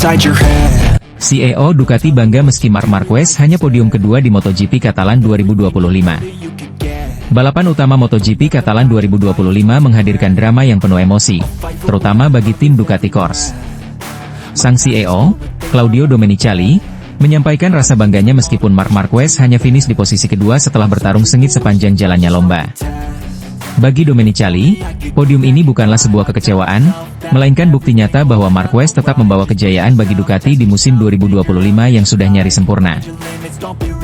inside your head. CEO Ducati bangga meski Marc Marquez hanya podium kedua di MotoGP Catalan 2025. Balapan utama MotoGP Catalan 2025 menghadirkan drama yang penuh emosi, terutama bagi tim Ducati Corse. Sang CEO, Claudio Domenicali, menyampaikan rasa bangganya meskipun Marc Marquez hanya finish di posisi kedua setelah bertarung sengit sepanjang jalannya lomba. Bagi Domenicali, podium ini bukanlah sebuah kekecewaan, melainkan bukti nyata bahwa Marquez tetap membawa kejayaan bagi Ducati di musim 2025 yang sudah nyaris sempurna.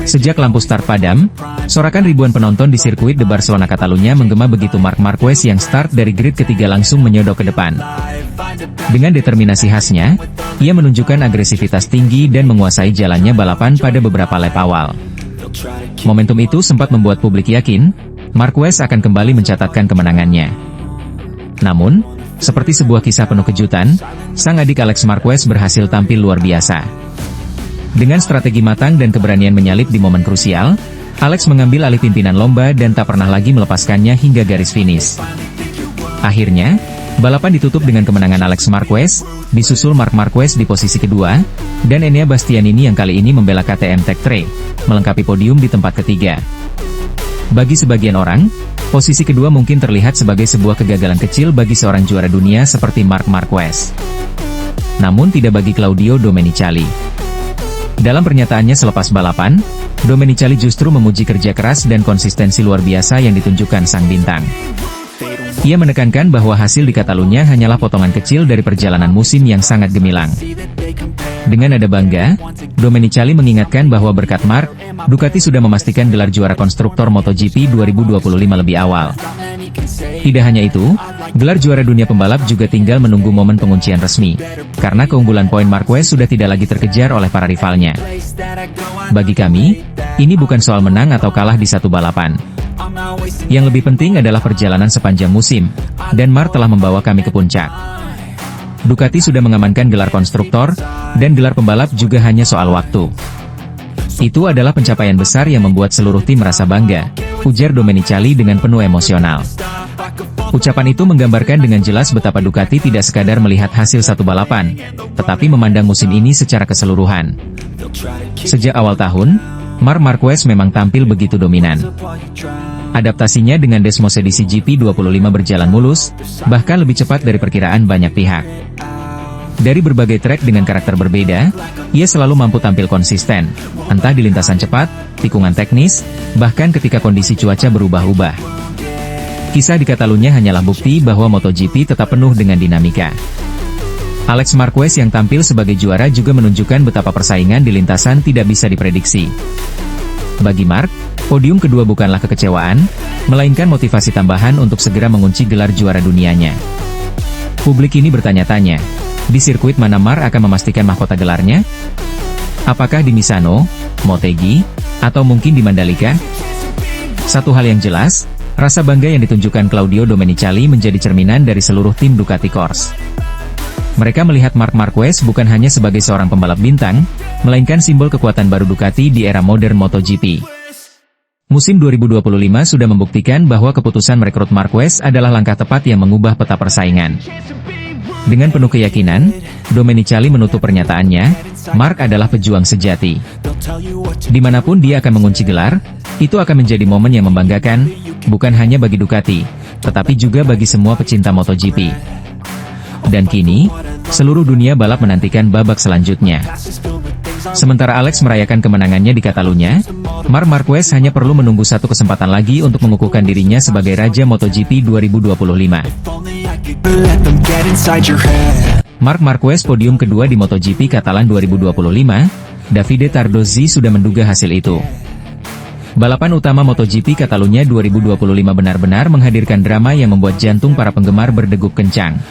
Sejak lampu start padam, sorakan ribuan penonton di sirkuit de Barcelona Catalunya menggema begitu Marc Marquez yang start dari grid ketiga langsung menyodok ke depan. Dengan determinasi khasnya, ia menunjukkan agresivitas tinggi dan menguasai jalannya balapan pada beberapa lap awal. Momentum itu sempat membuat publik yakin, Marquez akan kembali mencatatkan kemenangannya. Namun, seperti sebuah kisah penuh kejutan, sang adik Alex Marquez berhasil tampil luar biasa. Dengan strategi matang dan keberanian menyalip di momen krusial, Alex mengambil alih pimpinan lomba dan tak pernah lagi melepaskannya hingga garis finish. Akhirnya, balapan ditutup dengan kemenangan Alex Marquez, disusul Marc Marquez di posisi kedua, dan Enea Bastianini yang kali ini membela KTM Tech3, melengkapi podium di tempat ketiga. Bagi sebagian orang, posisi kedua mungkin terlihat sebagai sebuah kegagalan kecil bagi seorang juara dunia seperti Marc Marquez. Namun tidak bagi Claudio Domenicali. Dalam pernyataannya selepas balapan, Domenicali justru memuji kerja keras dan konsistensi luar biasa yang ditunjukkan sang bintang. Ia menekankan bahwa hasil di Catalunya hanyalah potongan kecil dari perjalanan musim yang sangat gemilang. Dengan nada bangga, Domenicali mengingatkan bahwa berkat Marc, Ducati sudah memastikan gelar juara konstruktor MotoGP 2025 lebih awal. Tidak hanya itu, gelar juara dunia pembalap juga tinggal menunggu momen penguncian resmi, karena keunggulan poin Marquez sudah tidak lagi terkejar oleh para rivalnya. Bagi kami, ini bukan soal menang atau kalah di satu balapan. Yang lebih penting adalah perjalanan sepanjang musim, dan Marc telah membawa kami ke puncak. Ducati sudah mengamankan gelar konstruktor, dan gelar pembalap juga hanya soal waktu. Itu adalah pencapaian besar yang membuat seluruh tim merasa bangga, ujar Domenicali dengan penuh emosional. Ucapan itu menggambarkan dengan jelas betapa Ducati tidak sekadar melihat hasil satu balapan, tetapi memandang musim ini secara keseluruhan. Sejak awal tahun, Marc Marquez memang tampil begitu dominan. Adaptasinya dengan Desmosedici GP25 berjalan mulus, bahkan lebih cepat dari perkiraan banyak pihak. Dari berbagai trek dengan karakter berbeda, ia selalu mampu tampil konsisten, entah di lintasan cepat, tikungan teknis, bahkan ketika kondisi cuaca berubah-ubah. Kisah di Catalunya hanyalah bukti bahwa MotoGP tetap penuh dengan dinamika. Alex Marquez yang tampil sebagai juara juga menunjukkan betapa persaingan di lintasan tidak bisa diprediksi. Bagi Marc, podium kedua bukanlah kekecewaan, melainkan motivasi tambahan untuk segera mengunci gelar juara dunianya. Publik ini bertanya-tanya, di sirkuit mana Marc akan memastikan mahkota gelarnya? Apakah di Misano, Motegi, atau mungkin di Mandalika? Satu hal yang jelas, rasa bangga yang ditunjukkan Claudio Domenicali menjadi cerminan dari seluruh tim Ducati Corse. Mereka melihat Marc Marquez bukan hanya sebagai seorang pembalap bintang, melainkan simbol kekuatan baru Ducati di era modern MotoGP. Musim 2025 sudah membuktikan bahwa keputusan merekrut Marquez adalah langkah tepat yang mengubah peta persaingan. Dengan penuh keyakinan, Domenicali menutup pernyataannya, Marc adalah pejuang sejati. Dimanapun dia akan mengunci gelar, itu akan menjadi momen yang membanggakan, bukan hanya bagi Ducati, tetapi juga bagi semua pecinta MotoGP. Dan kini, seluruh dunia balap menantikan babak selanjutnya. Sementara Alex merayakan kemenangannya di Catalunya, Marc Marquez hanya perlu menunggu satu kesempatan lagi untuk mengukuhkan dirinya sebagai Raja MotoGP 2025. Marc Marquez podium kedua di MotoGP Catalan 2025, Davide Tardozzi sudah menduga hasil itu. Balapan utama MotoGP Catalunya 2025 benar-benar menghadirkan drama yang membuat jantung para penggemar berdegup kencang.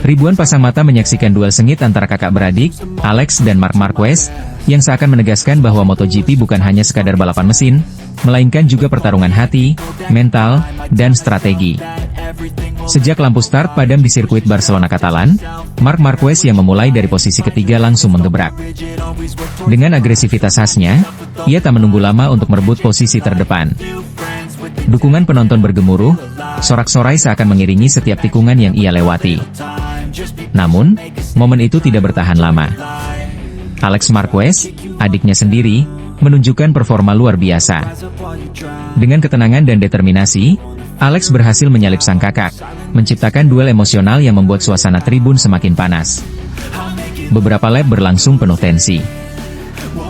Ribuan pasang mata menyaksikan duel sengit antara kakak beradik, Alex dan Marc Marquez, yang seakan menegaskan bahwa MotoGP bukan hanya sekadar balapan mesin, melainkan juga pertarungan hati, mental, dan strategi. Sejak lampu start padam di sirkuit Barcelona Catalan, Marc Marquez yang memulai dari posisi ketiga langsung menggebrak. Dengan agresivitas khasnya, ia tak menunggu lama untuk merebut posisi terdepan. Dukungan penonton bergemuruh, sorak-sorai seakan mengiringi setiap tikungan yang ia lewati. Namun, momen itu tidak bertahan lama. Alex Marquez, adiknya sendiri, menunjukkan performa luar biasa. Dengan ketenangan dan determinasi, Alex berhasil menyalip sang kakak, menciptakan duel emosional yang membuat suasana tribun semakin panas. Beberapa lap berlangsung penuh tensi.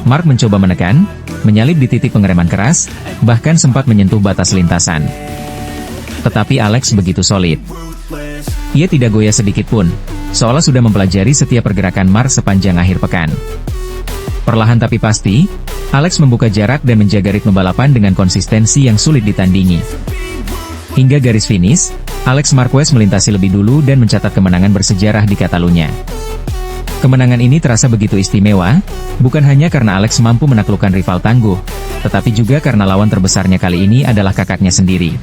Mark mencoba menekan, menyalip di titik pengereman keras, bahkan sempat menyentuh batas lintasan. Tetapi Alex begitu solid. Ia tidak goyah sedikit pun, seolah sudah mempelajari setiap pergerakan Mark sepanjang akhir pekan. Perlahan tapi pasti, Alex membuka jarak dan menjaga ritme balapan dengan konsistensi yang sulit ditandingi. Hingga garis finish, Alex Marquez melintasi lebih dulu dan mencatat kemenangan bersejarah di Catalunya. Kemenangan ini terasa begitu istimewa, bukan hanya karena Alex mampu menaklukkan rival tangguh, tetapi juga karena lawan terbesarnya kali ini adalah kakaknya sendiri.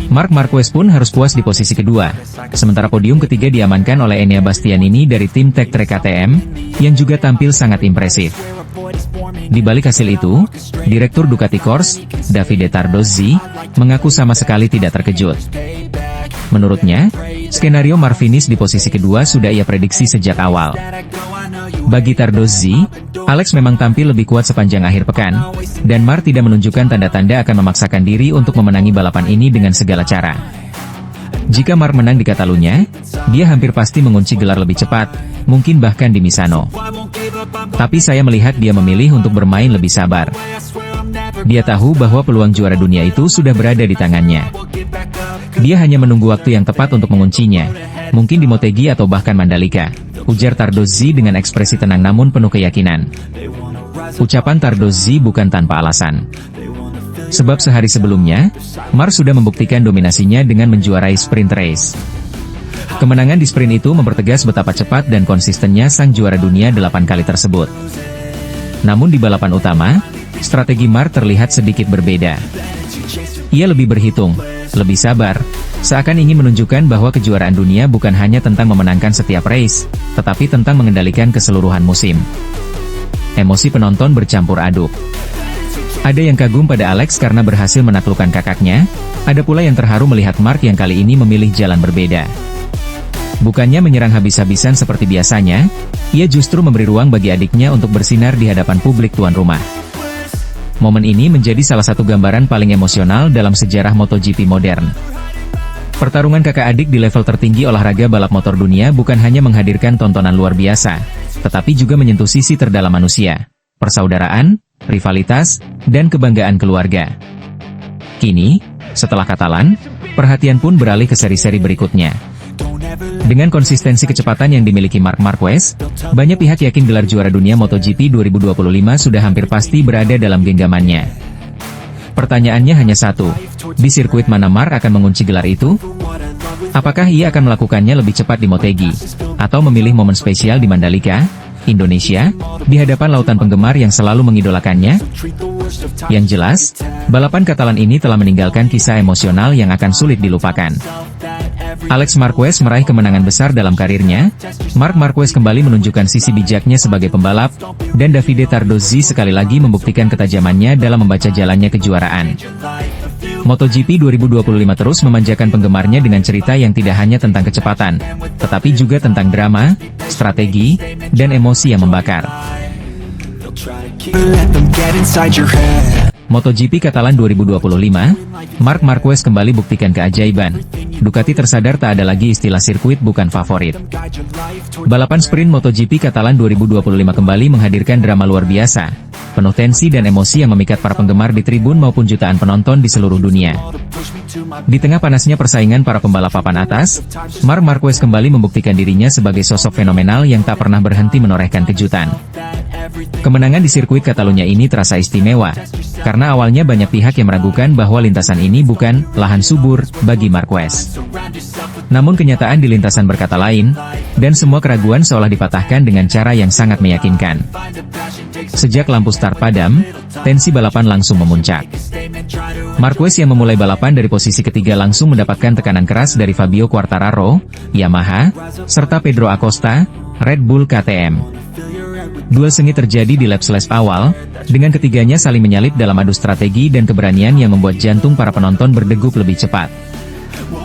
Marc Marquez pun harus puas di posisi kedua, sementara podium ketiga diamankan oleh Enea Bastianini dari tim Tech Trek KTM, yang juga tampil sangat impresif. Di balik hasil itu, Direktur Ducati Corse, Davide Tardozzi, mengaku sama sekali tidak terkejut. Menurutnya, skenario Mark finish di posisi kedua sudah ia prediksi sejak awal. Bagi Tardozzi, Alex memang tampil lebih kuat sepanjang akhir pekan, dan Mark tidak menunjukkan tanda-tanda akan memaksakan diri untuk memenangi balapan ini dengan segala cara. Jika Mark menang di Catalunya, dia hampir pasti mengunci gelar lebih cepat, mungkin bahkan di Misano. Tapi saya melihat dia memilih untuk bermain lebih sabar. Dia tahu bahwa peluang juara dunia itu sudah berada di tangannya. Dia hanya menunggu waktu yang tepat untuk menguncinya, mungkin di Motegi atau bahkan Mandalika, ujar Tardozzi dengan ekspresi tenang namun penuh keyakinan. Ucapan Tardozzi bukan tanpa alasan. Sebab sehari sebelumnya, Mark sudah membuktikan dominasinya dengan menjuarai sprint race. Kemenangan di sprint itu mempertegas betapa cepat dan konsistennya sang juara dunia 8 kali tersebut. Namun di balapan utama, strategi Mark terlihat sedikit berbeda. Ia lebih berhitung, lebih sabar, seakan ingin menunjukkan bahwa kejuaraan dunia bukan hanya tentang memenangkan setiap race, tetapi tentang mengendalikan keseluruhan musim. Emosi penonton bercampur aduk. Ada yang kagum pada Alex karena berhasil menaklukkan kakaknya, ada pula yang terharu melihat Mark yang kali ini memilih jalan berbeda. Bukannya menyerang habis-habisan seperti biasanya, ia justru memberi ruang bagi adiknya untuk bersinar di hadapan publik tuan rumah. Momen ini menjadi salah satu gambaran paling emosional dalam sejarah MotoGP modern. Pertarungan kakak adik di level tertinggi olahraga balap motor dunia bukan hanya menghadirkan tontonan luar biasa, tetapi juga menyentuh sisi terdalam manusia, persaudaraan, rivalitas, dan kebanggaan keluarga. Kini, setelah Catalan, perhatian pun beralih ke seri-seri berikutnya. Dengan konsistensi kecepatan yang dimiliki Marc Marquez, banyak pihak yakin gelar juara dunia MotoGP 2025 sudah hampir pasti berada dalam genggamannya. Pertanyaannya hanya satu, di sirkuit mana Marc akan mengunci gelar itu? Apakah ia akan melakukannya lebih cepat di Motegi, atau memilih momen spesial di Mandalika, Indonesia, di hadapan lautan penggemar yang selalu mengidolakannya? Yang jelas, balapan Catalan ini telah meninggalkan kisah emosional yang akan sulit dilupakan. Alex Marquez meraih kemenangan besar dalam karirnya, Marc Marquez kembali menunjukkan sisi bijaknya sebagai pembalap, dan Davide Tardozzi sekali lagi membuktikan ketajamannya dalam membaca jalannya kejuaraan. MotoGP 2025 terus memanjakan penggemarnya dengan cerita yang tidak hanya tentang kecepatan, tetapi juga tentang drama, strategi, dan emosi yang membakar. MotoGP Catalan 2025, Marc Marquez kembali buktikan keajaiban. Ducati tersadar tak ada lagi istilah sirkuit bukan favorit. Balapan sprint MotoGP Catalan 2025 kembali menghadirkan drama luar biasa, penuh tensi dan emosi yang memikat para penggemar di tribun maupun jutaan penonton di seluruh dunia. Di tengah panasnya persaingan para pembalap papan atas, Marc Marquez kembali membuktikan dirinya sebagai sosok fenomenal yang tak pernah berhenti menorehkan kejutan. Kemenangan di sirkuit Catalunya ini terasa istimewa, karena awalnya banyak pihak yang meragukan bahwa lintasan ini bukan lahan subur bagi Marquez. Namun kenyataan di lintasan berkata lain, dan semua keraguan seolah dipatahkan dengan cara yang sangat meyakinkan. Sejak lampu start padam, tensi balapan langsung memuncak. Marquez yang memulai balapan dari posisi ketiga langsung mendapatkan tekanan keras dari Fabio Quartararo, Yamaha, serta Pedro Acosta, Red Bull KTM. Duel sengit terjadi di lap-lap awal, dengan ketiganya saling menyalip dalam adu strategi dan keberanian yang membuat jantung para penonton berdegup lebih cepat.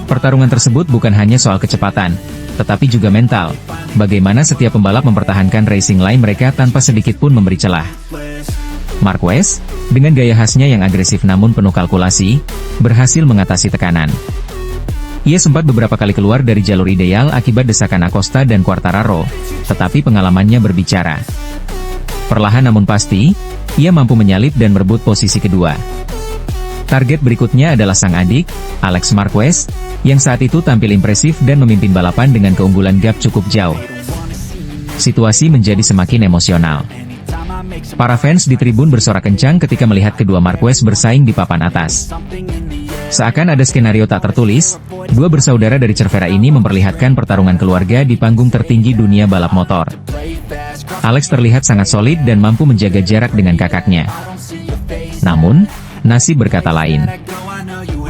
Pertarungan tersebut bukan hanya soal kecepatan, tetapi juga mental. Bagaimana setiap pembalap mempertahankan racing line mereka tanpa sedikit pun memberi celah. Marquez, dengan gaya khasnya yang agresif namun penuh kalkulasi, berhasil mengatasi tekanan. Ia sempat beberapa kali keluar dari jalur ideal akibat desakan Acosta dan Quartararo, tetapi pengalamannya berbicara. Perlahan namun pasti, ia mampu menyalip dan merebut posisi kedua. Target berikutnya adalah sang adik, Alex Marquez, yang saat itu tampil impresif dan memimpin balapan dengan keunggulan gap cukup jauh. Situasi menjadi semakin emosional. Para fans di tribun bersorak kencang ketika melihat kedua Marquez bersaing di papan atas. Seakan ada skenario tak tertulis, dua bersaudara dari Cervera ini memperlihatkan pertarungan keluarga di panggung tertinggi dunia balap motor. Alex terlihat sangat solid dan mampu menjaga jarak dengan kakaknya. Namun, nasib berkata lain.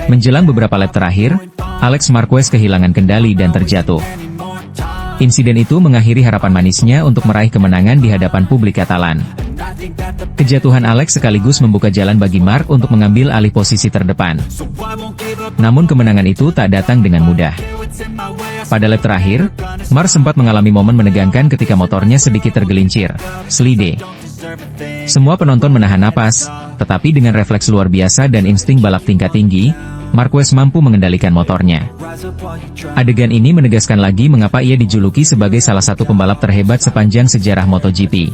Menjelang beberapa lap terakhir, Alex Marquez kehilangan kendali dan terjatuh. Insiden itu mengakhiri harapan manisnya untuk meraih kemenangan di hadapan publik Katalan. Kejatuhan Alex sekaligus membuka jalan bagi Marc untuk mengambil alih posisi terdepan. Namun kemenangan itu tak datang dengan mudah. Pada lap terakhir, Marc sempat mengalami momen menegangkan ketika motornya sedikit tergelincir, slide. Semua penonton menahan napas, tetapi dengan refleks luar biasa dan insting balap tingkat tinggi, Marquez mampu mengendalikan motornya. Adegan ini menegaskan lagi mengapa ia dijuluki sebagai salah satu pembalap terhebat sepanjang sejarah MotoGP.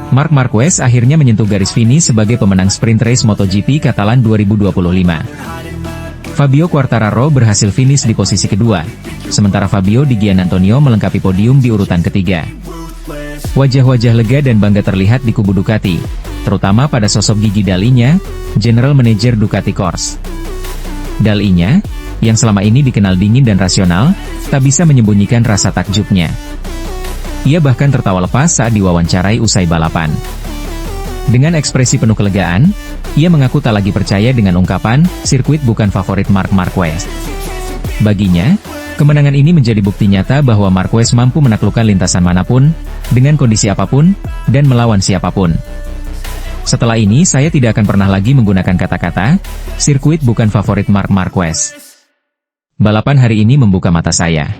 Marc Marquez akhirnya menyentuh garis finish sebagai pemenang sprint race MotoGP Katalan 2025. Fabio Quartararo berhasil finish di posisi kedua, sementara Fabio Di Giannantonio melengkapi podium di urutan ketiga. Wajah-wajah lega dan bangga terlihat di kubu Ducati, terutama pada sosok Gigi Dall'Igna, General Manager Ducati Corse. Dall'Igna, yang selama ini dikenal dingin dan rasional, tak bisa menyembunyikan rasa takjubnya. Ia bahkan tertawa lepas saat diwawancarai usai balapan. Dengan ekspresi penuh kelegaan, ia mengaku tak lagi percaya dengan ungkapan, sirkuit bukan favorit Marc Marquez. Baginya, kemenangan ini menjadi bukti nyata bahwa Marquez mampu menaklukkan lintasan manapun, dengan kondisi apapun, dan melawan siapapun. Setelah ini saya tidak akan pernah lagi menggunakan kata-kata, sirkuit bukan favorit Marc Marquez. Balapan hari ini membuka mata saya.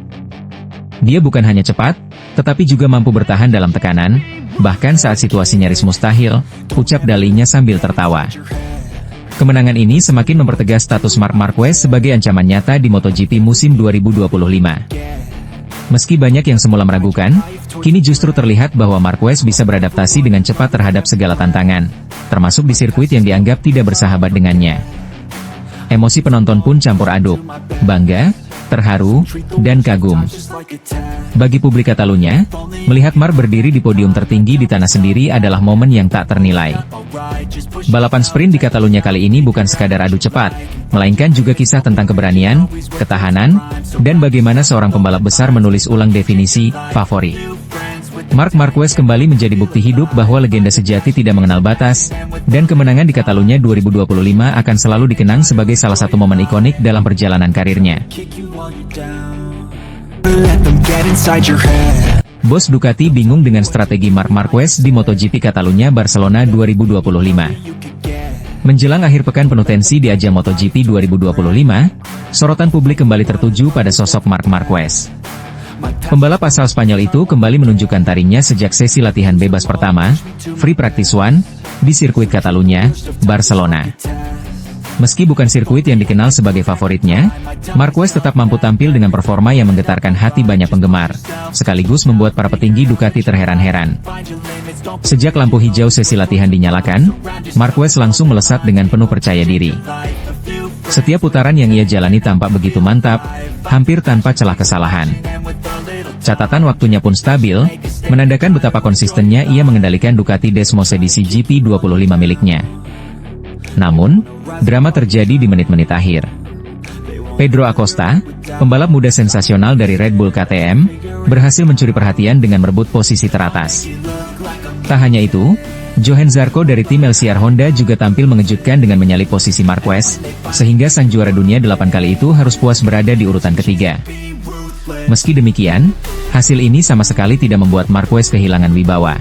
Dia bukan hanya cepat, tetapi juga mampu bertahan dalam tekanan, bahkan saat situasi nyaris mustahil, ucap Dall'Igna sambil tertawa. Kemenangan ini semakin mempertegas status Marc Marquez sebagai ancaman nyata di MotoGP musim 2025. Meski banyak yang semula meragukan, kini justru terlihat bahwa Marquez bisa beradaptasi dengan cepat terhadap segala tantangan, termasuk di sirkuit yang dianggap tidak bersahabat dengannya. Emosi penonton pun campur aduk, bangga, terharu, dan kagum. Bagi publik Catalunya, melihat Marc berdiri di podium tertinggi di tanah sendiri adalah momen yang tak ternilai. Balapan sprint di Catalunya kali ini bukan sekadar adu cepat, melainkan juga kisah tentang keberanian, ketahanan, dan bagaimana seorang pembalap besar menulis ulang definisi favorit. Marc Marquez kembali menjadi bukti hidup bahwa legenda sejati tidak mengenal batas, dan kemenangan di Catalunya 2025 akan selalu dikenang sebagai salah satu momen ikonik dalam perjalanan karirnya. Bos Ducati bingung dengan strategi Marc Marquez di MotoGP Catalunya Barcelona 2025. Menjelang akhir pekan penuh tensi di ajang MotoGP 2025, sorotan publik kembali tertuju pada sosok Marc Marquez. Pembalap asal Spanyol itu kembali menunjukkan taringnya sejak sesi latihan bebas pertama, Free Practice 1, di sirkuit Catalunya, Barcelona. Meski bukan sirkuit yang dikenal sebagai favoritnya, Marquez tetap mampu tampil dengan performa yang menggetarkan hati banyak penggemar, sekaligus membuat para petinggi Ducati terheran-heran. Sejak lampu hijau sesi latihan dinyalakan, Marquez langsung melesat dengan penuh percaya diri. Setiap putaran yang ia jalani tampak begitu mantap, hampir tanpa celah kesalahan. Catatan waktunya pun stabil, menandakan betapa konsistennya ia mengendalikan Ducati Desmos edisi GP25 miliknya. Namun, drama terjadi di menit-menit akhir. Pedro Acosta, pembalap muda sensasional dari Red Bull KTM, berhasil mencuri perhatian dengan merebut posisi teratas. Tak hanya itu, Johan Zarco dari tim LCR Honda juga tampil mengejutkan dengan menyalip posisi Marquez, sehingga sang juara dunia 8 kali itu harus puas berada di urutan ketiga. Meski demikian, hasil ini sama sekali tidak membuat Marquez kehilangan wibawa.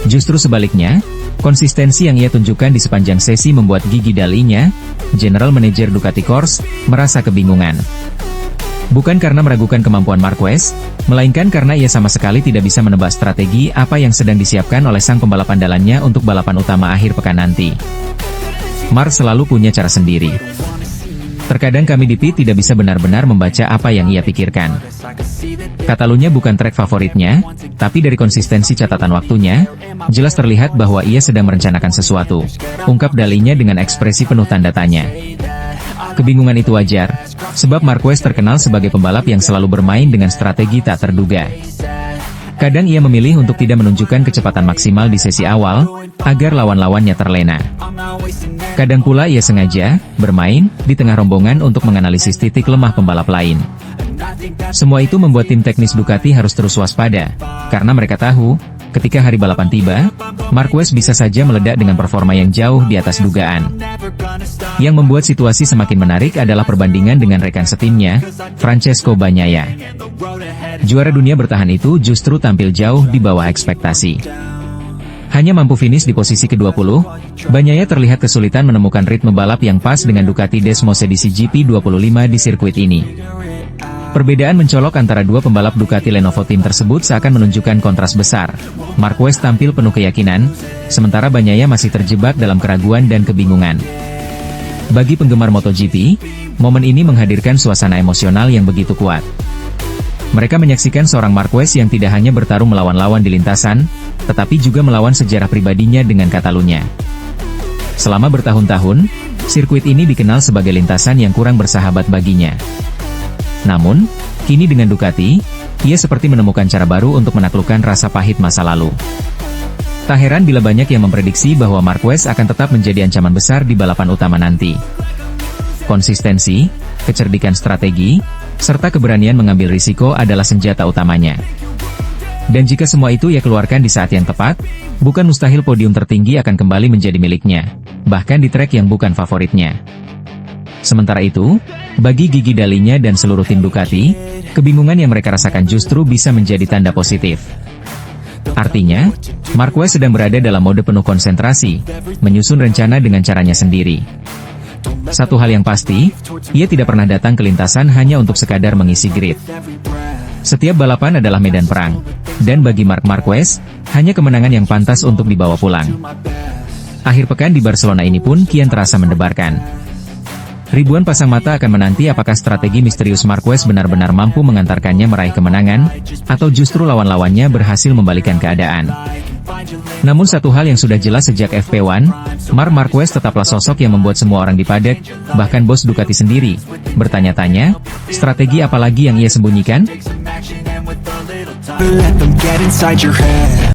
Justru sebaliknya, konsistensi yang ia tunjukkan di sepanjang sesi membuat Gigi Dall'Igna, General Manager Ducati Corse, merasa kebingungan. Bukan karena meragukan kemampuan Marquez, melainkan karena ia sama sekali tidak bisa menebak strategi apa yang sedang disiapkan oleh sang pembalap andalannya untuk balapan utama akhir pekan nanti. Mark selalu punya cara sendiri. Terkadang kami di pit tidak bisa benar-benar membaca apa yang ia pikirkan. Catalunya bukan trek favoritnya, tapi dari konsistensi catatan waktunya, jelas terlihat bahwa ia sedang merencanakan sesuatu, ungkap dalinya dengan ekspresi penuh tanda tanya. Kebingungan itu wajar, sebab Marquez terkenal sebagai pembalap yang selalu bermain dengan strategi tak terduga. Kadang ia memilih untuk tidak menunjukkan kecepatan maksimal di sesi awal, agar lawan-lawannya terlena. Kadang pula ia sengaja bermain di tengah rombongan untuk menganalisis titik lemah pembalap lain. Semua itu membuat tim teknis Ducati harus terus waspada, karena mereka tahu, ketika hari balapan tiba, Marquez bisa saja meledak dengan performa yang jauh di atas dugaan. Yang membuat situasi semakin menarik adalah perbandingan dengan rekan setimnya, Francesco Bagnaia. Juara dunia bertahan itu justru tampil jauh di bawah ekspektasi. Hanya mampu finish di posisi ke-20, Bagnaia terlihat kesulitan menemukan ritme balap yang pas dengan Ducati Desmos edisi GP25 di sirkuit ini. Perbedaan mencolok antara dua pembalap Ducati Lenovo Team tersebut seakan menunjukkan kontras besar. Marquez tampil penuh keyakinan, sementara Bagnaia masih terjebak dalam keraguan dan kebingungan. Bagi penggemar MotoGP, momen ini menghadirkan suasana emosional yang begitu kuat. Mereka menyaksikan seorang Marquez yang tidak hanya bertarung melawan lawan di lintasan, tetapi juga melawan sejarah pribadinya dengan Catalunya. Selama bertahun-tahun, sirkuit ini dikenal sebagai lintasan yang kurang bersahabat baginya. Namun, kini dengan Ducati, ia seperti menemukan cara baru untuk menaklukkan rasa pahit masa lalu. Tak heran bila banyak yang memprediksi bahwa Marquez akan tetap menjadi ancaman besar di balapan utama nanti. Konsistensi, kecerdikan strategi, serta keberanian mengambil risiko adalah senjata utamanya. Dan jika semua itu ia keluarkan di saat yang tepat, bukan mustahil podium tertinggi akan kembali menjadi miliknya, bahkan di trek yang bukan favoritnya. Sementara itu, bagi Gigi Dalinya dan seluruh tim Ducati, kebingungan yang mereka rasakan justru bisa menjadi tanda positif. Artinya, Marquez sedang berada dalam mode penuh konsentrasi, menyusun rencana dengan caranya sendiri. Satu hal yang pasti, ia tidak pernah datang ke lintasan hanya untuk sekadar mengisi grid. Setiap balapan adalah medan perang, dan bagi Marc Marquez, hanya kemenangan yang pantas untuk dibawa pulang. Akhir pekan di Barcelona ini pun kian terasa mendebarkan. Ribuan pasang mata akan menanti apakah strategi misterius Marquez benar-benar mampu mengantarkannya meraih kemenangan, atau justru lawan-lawannya berhasil membalikkan keadaan. Namun satu hal yang sudah jelas sejak FP1, Marc Marquez tetaplah sosok yang membuat semua orang di paddock, bahkan bos Ducati sendiri, bertanya-tanya, strategi apa lagi yang ia sembunyikan?